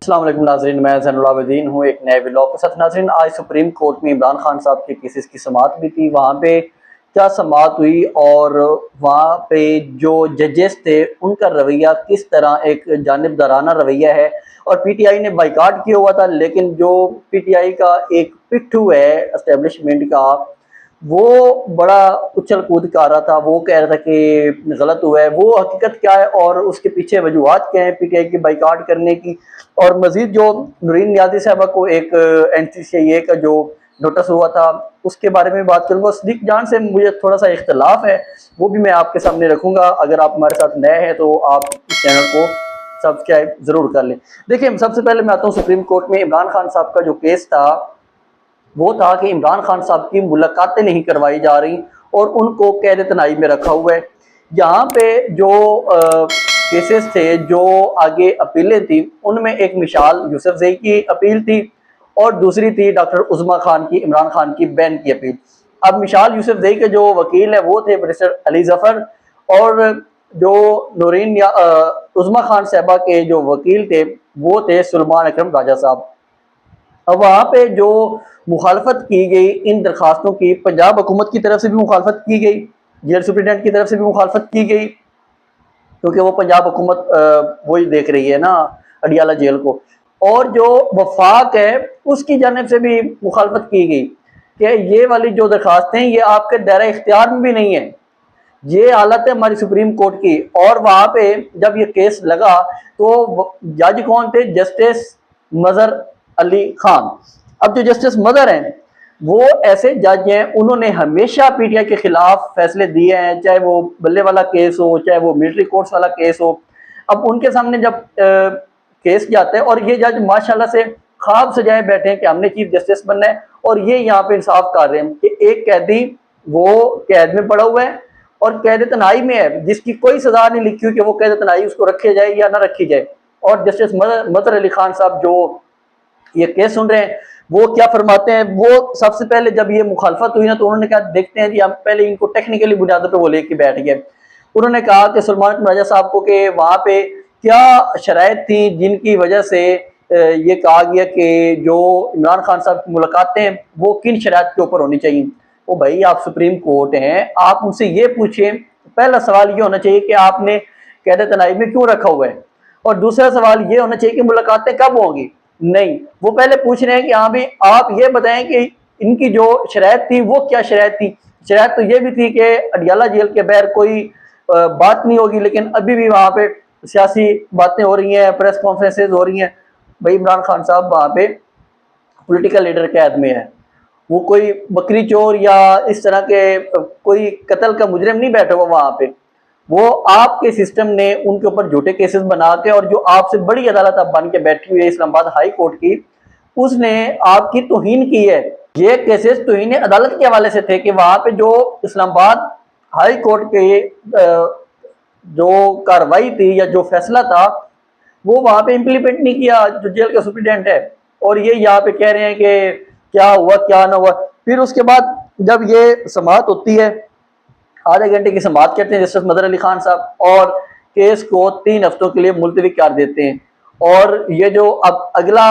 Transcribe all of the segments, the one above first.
अस्सलाम वालेकुम नाज़रीन, मैं ज़ैनुल आबिदीन हूँ एक नए व्लॉग के साथ। नाज़रीन, आज सुप्रीम कोर्ट में इमरान खान साहब के केसेस की समाअत भी थी। वहाँ पे क्या समाअत हुई और वहाँ पे जो जजेस थे उनका रवैया किस तरह एक जानिबदाराना रवैया है। और पीटीआई ने बाइकाट किया हुआ था, लेकिन जो पीटीआई का एक पिट्ठू है एस्टेब्लिशमेंट का, वो बड़ा उछल कूद कर रहा था। वो कह रहा था कि गलत हुआ है। वो हकीकत क्या है और उसके पीछे वजूहत क्या है पीटीआई की बाइकाट करने की। और मजीद जो नूरीन नियाज़ी साहबा को एक NCCA का जो नोटिस हुआ था उसके बारे में बात करूंगा। सदीक जान से मुझे थोड़ा सा इख्तलाफ है, वो भी मैं आपके सामने रखूंगा। अगर आप हमारे साथ नए हैं तो आप इस चैनल को सब्सक्राइब जरूर कर लें। देखिए, सबसे पहले मैं आता हूँ सुप्रीम कोर्ट में। इमरान खान साहब का जो केस था वो था कि इमरान खान साहब की मुलाकातें नहीं करवाई जा रही और उनको कैद तनाई में रखा हुआ है। यहाँ पे जो केसेस थे, जो आगे अपीलें थी, उनमें एक मिसाल यूसुफजई की अपील थी और दूसरी थी डॉक्टर उज़मा खान की, इमरान खान की बहन की अपील। अब मिसाल यूसुफजई के जो वकील है वो थे बैरिस्टर अली जफर, और जो नूरीन या उज़मा खान साहबा के जो वकील थे वो थे सुलेमान अकरम राजा साहब। अब वहाँ पे जो मुखालफत की गई इन दरखास्तों की, पंजाब हुकूमत की तरफ से भी मुखालफत की गई, जेल सुप्रिटेंडेंट की तरफ से भी मुखालफत की गई, क्योंकि वो पंजाब हुकूमत वही देख रही है ना, अडियाला जेल को। और जो वफाक है उसकी जानिब से भी मुखालफत की गई कि ये वाली जो दरखास्तें ये आपके दायरा इख्तियार में भी नहीं है। ये हालत है हमारी सुप्रीम कोर्ट की। और वहाँ पे जब ये केस लगा तो जज कौन थे? जस्टिस मजहर अली खान। अब जो जस्टिस मदर हैं वो ऐसे जज हैं, उन्होंने हमेशा पीटीआई के खिलाफ फैसले दिए हैं, चाहे वो बल्ले वाला केस हो, चाहे वो मिलिट्री कोर्ट्स वाला केस हो। अब उनके सामने जब केस जाता है और ये जज माशाल्लाह से ख्वाब सजाए बैठे हैं कि हमने चीफ जस्टिस बनना है, और ये यहाँ पे इंसाफ कर रहे हैं कि एक कैदी वो कैद में पड़ा हुआ है और कैद तनाई में है, जिसकी कोई सजा नहीं लिखी हुई कि वो कैद तनाई उसको रखे जाए या ना रखी जाए। और जस्टिस मदर अली खान साहब जो ये केस सुन रहे हैं वो क्या फरमाते हैं? वो सबसे पहले जब ये मुखालफत हुई ना तो उन्होंने कहा देखते हैं जी, हम पहले इनको टेक्निकली बुनियादों पर वो लेके बैठ गए। उन्होंने कहा कि सुलेमान राजा साहब को कि वहाँ पे क्या शराइत थी जिनकी वजह से ये कहा गया कि जो इमरान खान साहब की मुलाकातें हैं वो किन शराइत के ऊपर होनी चाहिए। ओ भाई, आप सुप्रीम कोर्ट हैं, आप उनसे ये पूछें। पहला सवाल ये होना चाहिए कि आपने कैद तनाई में क्यों रखा हुआ है, और दूसरा सवाल ये होना चाहिए कि मुलाकातें कब होंगी। नहीं, वो पहले पूछ रहे हैं कि हाँ भाई आप ये बताएं कि इनकी जो शराइत थी वो क्या शराइत थी। शराइत तो ये भी थी कि अडियाला जेल के बाहर कोई बात नहीं होगी, लेकिन अभी भी वहाँ पे सियासी बातें हो रही हैं, प्रेस कॉन्फ्रेंसेज हो रही हैं। भाई इमरान खान साहब वहाँ पे पॉलिटिकल लीडर कैद में है, वो कोई बकरी चोर या इस तरह के कोई कत्ल का मुजरिम नहीं बैठा हुआ वहाँ पे। वो आपके सिस्टम ने उनके ऊपर झूठे केसेस बना के, और जो आपसे बड़ी अदालत अब बन के बैठी हुई है इस्लामाबाद हाई कोर्ट की, उसने आपकी तौहीन की है। ये केसेस तौहीन अदालत के हवाले से थे कि वहां पे जो इस्लामाबाद हाई कोर्ट के जो कार्रवाई थी या जो फैसला था वो वहां पे इम्प्लीमेंट नहीं किया जो जेल का सुप्रिटेंडेंट है। और ये यहाँ पे कह रहे हैं कि क्या हुआ क्या ना हुआ। फिर उसके बाद जब ये समाअत होती है, आधे घंटे की समाअत करते हैं जस्टिस मदर अली खान साहब, और केस को 3 हफ्तों के लिए मुलतवी कर देते हैं। और ये जो अब अगला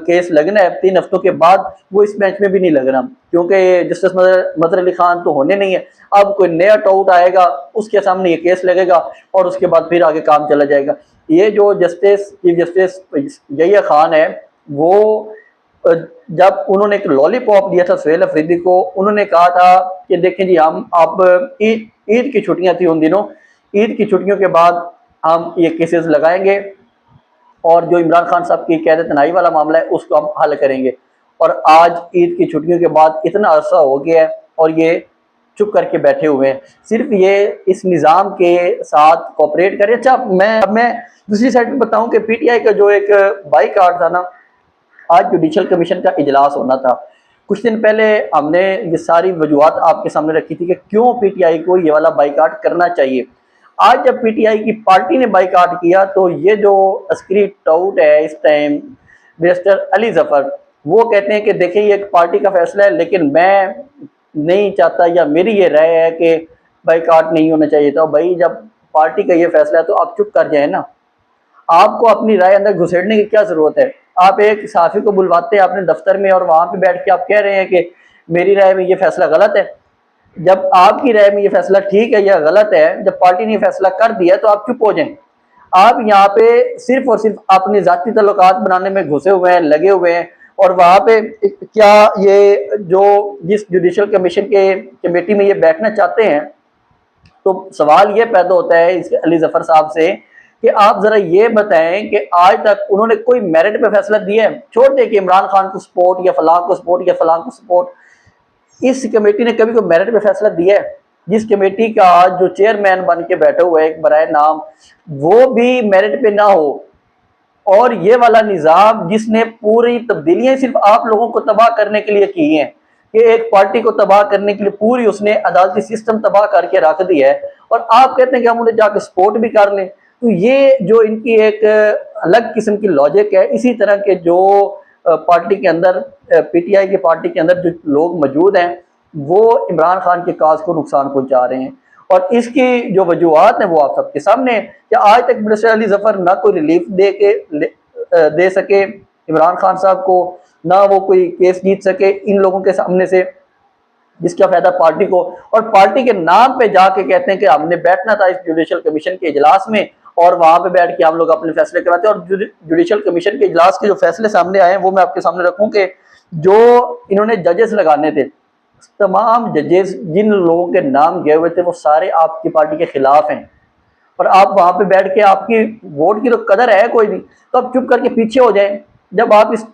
केस लगना है 3 हफ्तों के बाद, वो इस बेंच में भी नहीं लगना, क्योंकि जस्टिस मदर अली खान तो होने नहीं है। अब कोई नया टाउट आएगा, उसके सामने ये केस लगेगा और उसके बाद फिर आगे काम चला जाएगा। ये जो चीफ जस्टिस यहिया खान है, वो जब उन्होंने एक लॉलीपॉप दिया था सुहेल अफरीदी को, उन्होंने कहा था कि देखें जी, हम अब ईद की छुट्टियां थी उन दिनों, ईद की छुट्टियों के बाद हम ये केसेस लगाएंगे और जो इमरान खान साहब की कैद तनाई वाला मामला है उसको हम हल करेंगे। और आज ईद की छुट्टियों के बाद इतना अरसा हो गया है और ये चुप करके बैठे हुए हैं, सिर्फ ये इस निज़ाम के साथ कोऑपरेट करें। अच्छा, मैं दूसरी साइड में बताऊं कि पीटीआई का जो एक बाईकाट था ना, आज जुडिशल कमीशन का इजलास होना था। कुछ दिन पहले हमने ये सारी वजूहत आपके सामने रखी थी कि क्यों पीटीआई को ये वाला बाईकाट करना चाहिए। आज जब पीटीआई की पार्टी ने बाईकाट किया तो ये जो अस्करी टाउट है इस टाइम बैरिस्टर अली जफर, वो कहते हैं कि देखिए ये एक पार्टी का फैसला है, लेकिन मैं नहीं चाहता या मेरी ये राय है कि बाईकाट नहीं होना चाहिए था। भाई जब पार्टी का ये फैसला है तो आप चुप कर जाए ना। आपको अपनी राय अंदर घुसेड़ने की क्या जरूरत है? आप एक सहाफी को बुलवाते हैं अपने दफ्तर में और वहां पे बैठ के आप कह रहे हैं कि मेरी राय में ये फैसला गलत है। जब आपकी राय में ये फैसला ठीक है या गलत है, जब पार्टी ने फैसला कर दिया तो आप चुप हो जाएं। आप यहाँ पे सिर्फ और सिर्फ अपने जाती तल्लुकात बनाने में घुसे हुए हैं, लगे हुए हैं। और वहां पे क्या ये जो जिस जुडिशल कमीशन के कमेटी में ये बैठना चाहते हैं, तो सवाल ये पैदा होता है इस अली जफर साहब से कि आप जरा ये बताएं कि आज तक उन्होंने कोई मेरिट पे फैसला दिया है? छोड़ दे कि इमरान खान को सपोर्ट या फलां को सपोर्ट या फलां को सपोर्ट, इस कमेटी ने कभी कोई मेरिट पे फैसला दिया है? जिस कमेटी का जो चेयरमैन बन के बैठे हुए एक बराए नाम, वो भी मेरिट पे ना हो, और ये वाला निजाम जिसने पूरी तब्दीलियां सिर्फ आप लोगों को तबाह करने के लिए की हैं, कि एक पार्टी को तबाह करने के लिए पूरी उसने अदालती सिस्टम तबाह करके रख दिया है, और आप कहते हैं कि हम उन्हें जाकर सपोर्ट भी कर लें। तो ये जो इनकी एक अलग किस्म की लॉजिक है। इसी तरह के जो पार्टी के अंदर, पीटीआई की पार्टी के अंदर जो लोग मौजूद हैं, वो इमरान खान के काज को नुकसान पहुंचा रहे हैं। और इसकी जो वजूहत है वो आप सबके सामने है कि आज तक मिनिस्टर अली जफर ना कोई रिलीफ दे सके इमरान खान साहब को, ना वो कोई केस जीत सके इन लोगों के सामने से, जिसका फायदा पार्टी को। और पार्टी के नाम पे जाके कहते हैं कि हमने बैठना था इस जुडिशल कमीशन के इजलास में, और वहां पे बैठ के हम लोग अपने फैसले कराते हैं। और जुडिशल कमीशन के इजलास के जो फैसले सामने आए हैं वो मैं आपके सामने रखूं कि जो इन्होंने जजेस लगाने थे, तमाम जजेस जिन लोगों के नाम गए हुए थे वो सारे आपकी पार्टी के खिलाफ हैं। और आप वहां पे बैठ के, आपकी वोट की तो कदर है कोई नहीं, तो आप चुप करके पीछे हो जाएं। जब आप इस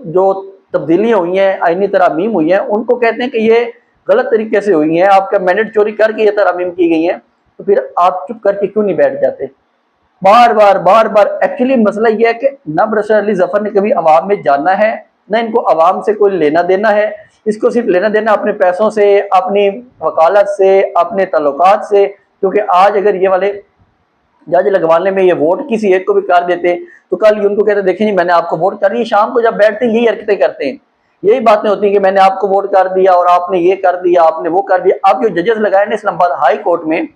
जो तब्दीलियां हुई हैं, आईनी तरामीम हुई हैं, उनको कहते हैं कि ये गलत तरीके से हुई हैं, आपका मैंडेट चोरी करके ये तरामीम की गई हैं, तो फिर आप चुप करके क्यों नहीं बैठ जाते? बार बार एक्चुअली मसला ये है कि ना मिनिस्टर अली जफर ने कभी अवाम में जाना है, ना इनको अवाम से कोई लेना देना है। इसको सिर्फ लेना देना अपने पैसों से, अपनी वकालत से, अपने ताल्लुकात से। क्योंकि आज अगर ये वाले जज लगवाने में ये वोट किसी एक को भी कर देते, तो कल ये उनको कहते देखें जी मैंने आपको वोट कर दिया। शाम को जब बैठते हैं यही हरकतें करते हैं, यही बातें होती हैं कि मैंने आपको वोट कर दिया और आपने ये कर दिया, आपने वो कर दिया। अब जो जजेस लगाए ने इस्लामाबाद हाई कोर्ट में,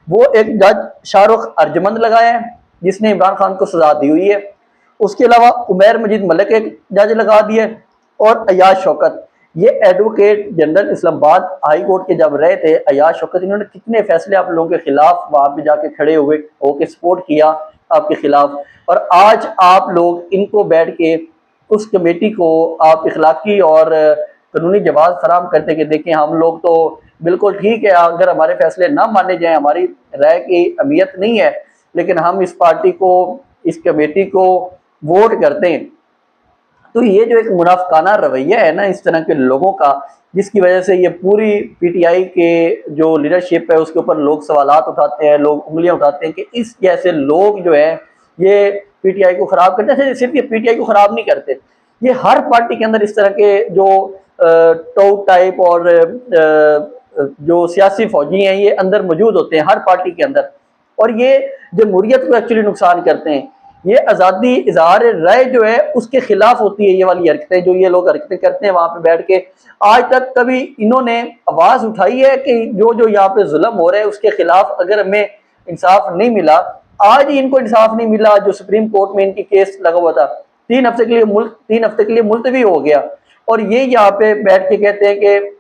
वो एक जज शाहरुख अर्जमंद लगाया है जिसने इमरान खान को सजा दी हुई है। उसके अलावा उमैर मजीद मलिक एक जज लगा दिए, और अयाज शौकत, ये advocate general Islamabad high court के जब रहे थे अयाज शौकत, इन्होंने कितने फैसले आप लोगों के खिलाफ वहां पे जाके खड़े हुए होके सपोर्ट किया आपके खिलाफ। और आज आप लोग इनको बैठ के उस कमेटी को आप इखलाकी और कानूनी जवाब फराम करते कि देखें हम लोग तो बिल्कुल ठीक है, अगर हमारे फैसले ना माने जाएं, हमारी राय की अहमियत नहीं है, लेकिन हम इस पार्टी को, इस कमेटी को वोट करते हैं। तो ये जो एक मुनाफिकाना रवैया है ना इस तरह के लोगों का, जिसकी वजह से ये पूरी पीटीआई के जो लीडरशिप है उसके ऊपर लोग सवालात उठाते हैं, लोग उंगलियां उठाते हैं कि इस जैसे लोग जो है ये पीटीआई को खराब करते हैं। सिर्फ ये पीटीआई को खराब नहीं करते, ये हर पार्टी के अंदर इस तरह के जो टॉप टाइप और जो सियासी फौजी हैं ये अंदर मौजूद होते हैं हर पार्टी के अंदर, और ये जमहूरियत को एक्चुअली नुकसान करते हैं। ये आज़ादी इजहार राय जो है उसके खिलाफ होती है ये वाली हरकतें, जो ये लोग हरकतें करते हैं वहां पे बैठ के। आज तक कभी इन्होंने आवाज उठाई है कि जो जो यहाँ पे जुल्म हो रहा है उसके खिलाफ अगर हमें इंसाफ नहीं मिला? आज ही इनको इंसाफ नहीं मिला, जो सुप्रीम कोर्ट में इनकी केस लगा हुआ था 3 हफ्ते के लिए मुलतवी हो गया, और ये यहाँ पे बैठ के कहते हैं कि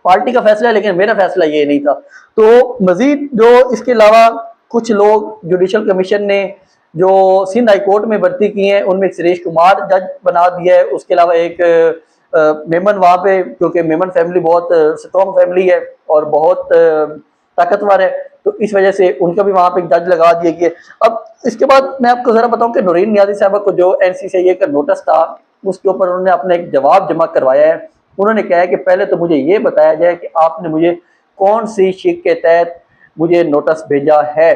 पार्टी का फैसला है लेकिन मेरा फैसला ये नहीं था। तो मजीद जो इसके अलावा कुछ लोग जुडिशल कमीशन ने जो सिंध हाई कोर्ट में भर्ती की हैं, उनमें सुरेश कुमार जज बना दिया है। उसके अलावा एक मेमन वहाँ पे, क्योंकि मेमन फैमिली बहुत स्ट्रॉन्ग फैमिली है और बहुत ताकतवर है, तो इस वजह से उनका भी वहाँ पे एक जज लगा दिया गया। अब इसके बाद मैं आपको जरा बताऊं कि नूरीन नियाज़ी साहबा को जो NCCI का नोटिस था उसके ऊपर उन्होंने अपना एक जवाब जमा करवाया है। उन्होंने कहा है कि पहले तो मुझे ये बताया जाए कि आपने मुझे कौन सी शिक के तहत मुझे नोटिस भेजा है,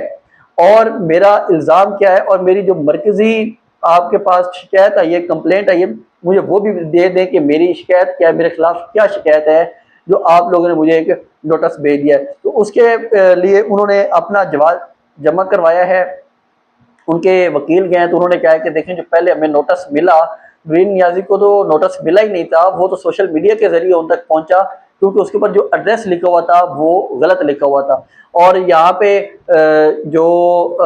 और मेरा इल्ज़ाम क्या है, और मेरी जो मरकजी आपके पास शिकायत आई है, कंप्लेंट आई है, मुझे वो भी दे दें कि मेरी शिकायत क्या है, मेरे खिलाफ क्या शिकायत है जो आप लोगों ने मुझे एक नोटिस भेज दिया है। तो उसके लिए उन्होंने अपना जवाब जमा करवाया है। उनके वकील गए तो उन्होंने कहा कि देखें जो पहले हमें नोटिस मिला, नूरीन नियाज़ी को तो नोटिस मिला ही नहीं था, वो तो सोशल मीडिया के जरिए उन तक पहुंचा क्योंकि उसके ऊपर जो एड्रेस लिखा हुआ था वो गलत लिखा हुआ था। और यहाँ पे जो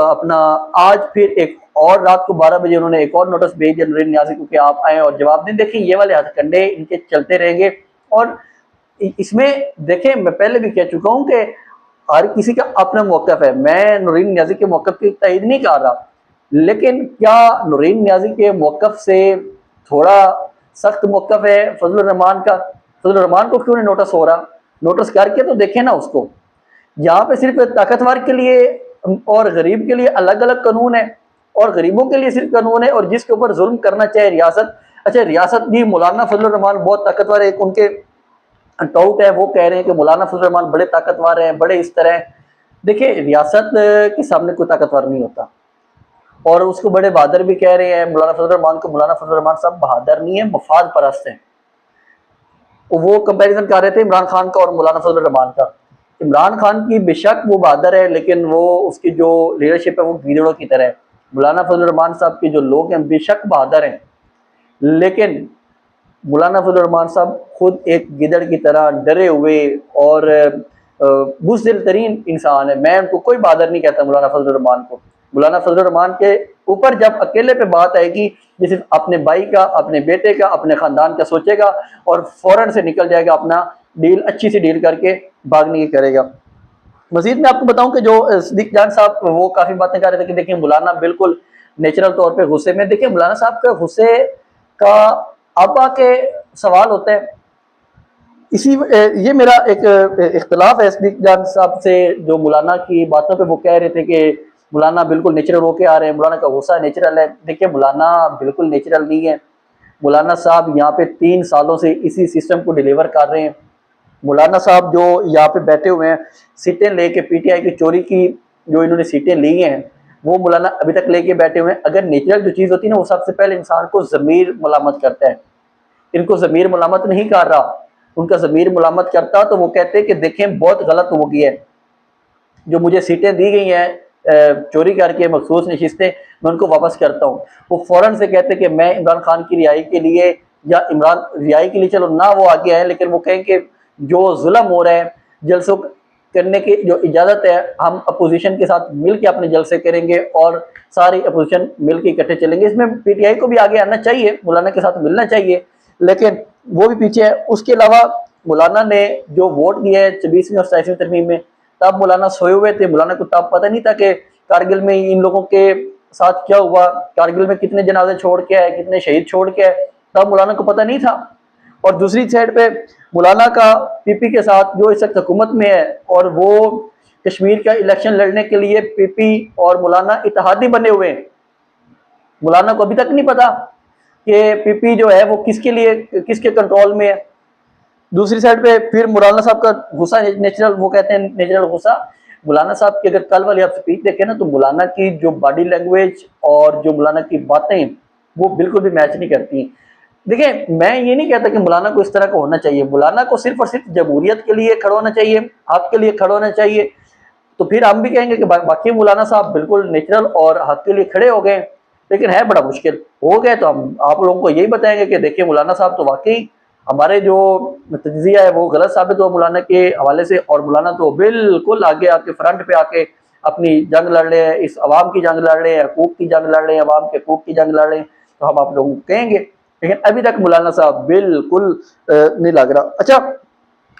अपना आज फिर एक और रात को 12 बजे उन्होंने एक और नोटिस भेज दिया नूरीन नियाज़ी को कि आप आए और जवाब दें। देखिए ये वाले हथकंडे इनके चलते रहेंगे। और इसमें देखें, मैं पहले भी कह चुका हूँ कि हर किसी का अपना मौक़िफ़ है। मैं नूरीन नियाज़ी के मौक़िफ़ की तईद नहीं कर रहा, लेकिन क्या नूरीन नियाज़ी के मौक़िफ़ से थोड़ा सख्त मौक़िफ़ है फजलुर रहमान का? फजलुर रहमान को क्यों नहीं नोटिस हो रहा? नोटिस करके तो देखें ना उसको। यहाँ पे सिर्फ ताकतवर के लिए और गरीब के लिए अलग अलग कानून है, और गरीबों के लिए सिर्फ कानून है, और जिसके ऊपर जुल्म करना चाहे रियासत। अच्छा, रियासत भी मौलाना फजलुर रहमान बहुत ताकतवर है, एक उनके टाउट है, वो कह रहे हैं कि मौलाना फजलुर रहमान बड़े ताकतवर हैं, बड़े इस तरह। देखिए रियासत के सामने कोई ताकतवर नहीं होता, और उसको बड़े बहादुर भी कह रहे हैं मौलाना फजलुर रहमान को। मौलाना फजलुर रहमान साहब बहादुर नहीं है, मफाद परस्त हैं। वो कंपैरिजन कर रहे थे इमरान खान का और मौलाना फजलुर रहमान का। इमरान खान की बेशक वो बहादुर है, लेकिन वो उसकी जो लीडरशिप है वो गीदड़ों की तरह है। मौलाना फजलुर रहमान साहब के जो लोग हैं बेशक बहादुर हैं, लेकिन मौलाना फजलुर रहमान साहब खुद एक गिदड़ की तरह डरे हुए और बुज़दिल तरीन इंसान है। मैं उनको कोई बहादुर नहीं कहता मौलाना फजलुर रहमान को। मौलाना फजलुर रहमान के ऊपर जब अकेले पे बात आएगी, ये सिर्फ अपने भाई का, अपने बेटे का, अपने ख़ानदान का सोचेगा और फ़ौरन से निकल जाएगा, अपना डील अच्छी सी डील करके भागने की करेगा। मज़ीद मैं आपको बताऊं कि जो सिद्दीक जान साहब वो काफ़ी बातें कर रहे थे कि देखिए मौलाना बिल्कुल नेचुरल तौर पे गुस्से में। देखिए मौलाना साहब का गुस्से का अब आके सवाल होता है, ये मेरा एक इख्तलाफ है सिद्दीक जान साहब से, जो मौलाना की बातों पे वो कह रहे थे कि मौलाना बिल्कुल नेचुरल होके आ रहे हैं, मौलाना का गुस्सा नेचुरल है। देखिए मौलाना बिल्कुल नेचुरल नहीं है। मौलाना साहब यहाँ पे 3 सालों से इसी सिस्टम को डिलीवर कर रहे हैं। मौलाना साहब जो यहाँ पे बैठे हुए हैं, सीटें लेके पीटीआई की चोरी की जो इन्होंने सीटें ली हैं, वो मौलाना अभी तक लेके बैठे हुए हैं। अगर नेचुरल जो चीज़ होती है ना, वो सबसे पहले इंसान को ज़मीर मुलामत करता है। इनको ज़मीर मुलामत नहीं कर रहा। उनका ज़मीर मुलामत करता तो वो कहते हैं कि देखें बहुत गलत हो गया है, जो मुझे सीटें दी गई हैं चोरी करके मखसूस नशिस्तें, मैं उनको वापस करता हूँ। वो फ़ौरन से कहते हैं कि मैं इमरान खान की रिहाई के लिए, या इमरान रिहाई के लिए चलो ना वो आगे आए, लेकिन वो कहें कि जो जुल्म हो रहा है, जलसों करने की जो इजाज़त है, हम अपोजिशन के साथ मिल के अपने जलसे करेंगे और सारी अपोजिशन मिल के इकट्ठे चलेंगे। इसमें पीटीआई को भी आगे आना चाहिए, मौलाना के साथ मिलना चाहिए, लेकिन वो भी पीछे है। उसके अलावा मौलाना ने जो वोट दिया है 26वीं और 27वीं तरमीम में, तब मौलाना सोए हुए थे। मौलाना को तब पता नहीं था कि कारगिल में इन लोगों के साथ क्या हुआ, कारगिल में कितने जनाजे छोड़ के आए, कितने शहीद छोड़ के आए, तब मौलाना को पता नहीं था। और दूसरी साइड पे मौलाना का पीपी के साथ जो इस वक्त हुकूमत में है, और वो कश्मीर का इलेक्शन लड़ने के लिए पीपी और मौलाना इत्तेहादी बने हुए हैं। मौलाना को अभी तक नहीं पता कि पीपी जो है वो किसके लिए, किसके कंट्रोल में है। दूसरी साइड पे फिर मौलाना साहब का गुस्सा नेचुरल, वो कहते हैं नेचुरल गुस्सा। मौलाना साहब की अगर कल वाली आप स्पीच देखें ना, तो मौलाना की जो बॉडी लैंग्वेज और जो मौलाना की बातें, वो बिल्कुल भी मैच नहीं करती। देखिए मैं ये नहीं कहता कि मौलाना को इस तरह का होना चाहिए। मौलाना को सिर्फ और सिर्फ जमहूरियत के लिए खड़ा होना चाहिए, हक के लिए खड़ा होना चाहिए। तो फिर हम भी कहेंगे कि बाकी मौलाना साहब बिल्कुल नेचुरल और हक के लिए खड़े हो गए। लेकिन है बड़ा मुश्किल हो गए, तो हम आप लोगों को यही बताएंगे कि देखिए मौलाना साहब तो वाकई हमारे जो तजिया है वो गलत साबित हुआ मौलाना के हवाले से, और मौलाना तो बिल्कुल आगे आके फ्रंट पे आके अपनी जंग लड़ रहे हैं, इस अवाम की जंग लड़ रहे हैं, हकूक की जंग लड़ रहे हैं, अवाम के हकूक की जंग लड़ रहे हैं। तो हम आप लोगों को कहेंगे, लेकिन अभी तक मौलाना साहब बिल्कुल नहीं लग रहा। अच्छा,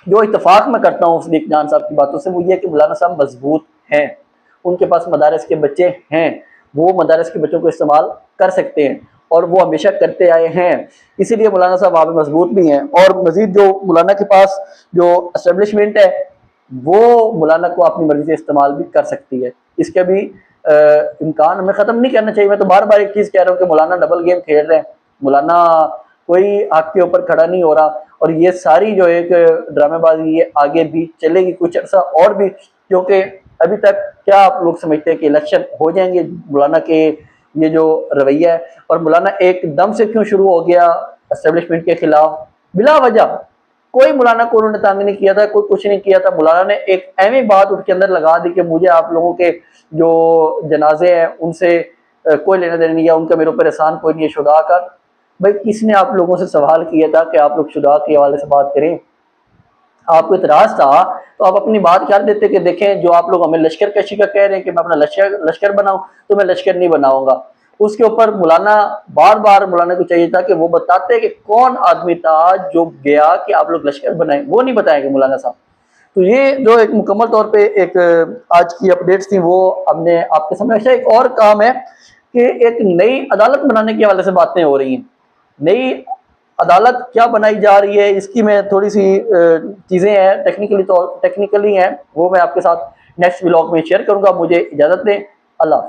जो इत्तेफाक मैं करता हूँ सिद्दीक जान साहब की बातों से, वो ये कि मौलाना साहब मजबूत हैं, उनके पास मदारस के बच्चे हैं, वो मदारस के बच्चों को इस्तेमाल कर सकते हैं, और वो हमेशा करते आए हैं। इसीलिए मौलाना साहब वहाँ पे मजबूत भी हैं। और मजीद जो मौलाना के पास जो एस्टेब्लिशमेंट है, वो मौलाना को अपनी मर्जी से इस्तेमाल भी कर सकती है। इसके भी इम्कान हमें ख़त्म नहीं करना चाहिए। मैं तो बार बार एक चीज़ कह रहा हूँ कि मौलाना डबल गेम खेल रहे हैं, मौलाना कोई आग के ऊपर खड़ा नहीं हो रहा, और ये सारी जो एक ड्रामेबाजी ये आगे भी चलेगी कुछ अर्सा और भी, क्योंकि अभी तक क्या आप लोग समझते हैं कि इलेक्शन हो जाएंगे मौलाना के ये जो रवैया है। और मौलाना एकदम से क्यों शुरू हो गया एस्टेब्लिशमेंट के खिलाफ, बिला वजह कोई मौलाना को उन्होंने तंग नहीं किया था, कोई कुछ नहीं किया था। मौलाना ने एक ऐसी बात उठ के अंदर लगा दी कि मुझे आप लोगों के जो जनाजे हैं उनसे कोई लेना देना नहीं है, उनका मेरे ऊपर एहसान कोई नहीं है, शुदा कर। भाई किसने आप लोगों से सवाल किया था कि आप लोग शुदा के हवाले से बात करें? आपको इतराज था, तो आप अपनी बात ख्याल देते कि देखें जो आप लोग हमें लश्कर कशी का कह रहे हैं कि मैं अपना लश्कर बनाऊं, तो मैं लश्कर नहीं बनाऊंगा। उसके ऊपर मौलाना बार बार मौलाना को चाहिए था कि वो बताते कि कौन आदमी था जो गया कि आप लोग लश्कर बनाए, वो नहीं बताएंगे मौलाना साहब। तो ये जो एक मुकम्मल तौर पे एक आज की अपडेट्स थी वो हमने आपके सामने। अच्छा, एक और काम है कि एक नई अदालत बनाने के हवाले से बातें हो रही हैं। नई अदालत क्या बनाई जा रही है, इसकी मैं थोड़ी सी चीज़ें हैं टेक्निकली हैं, वो मैं आपके साथ नेक्स्ट व्लॉग में शेयर करूंगा। मुझे इजाज़त दें। अल्लाह।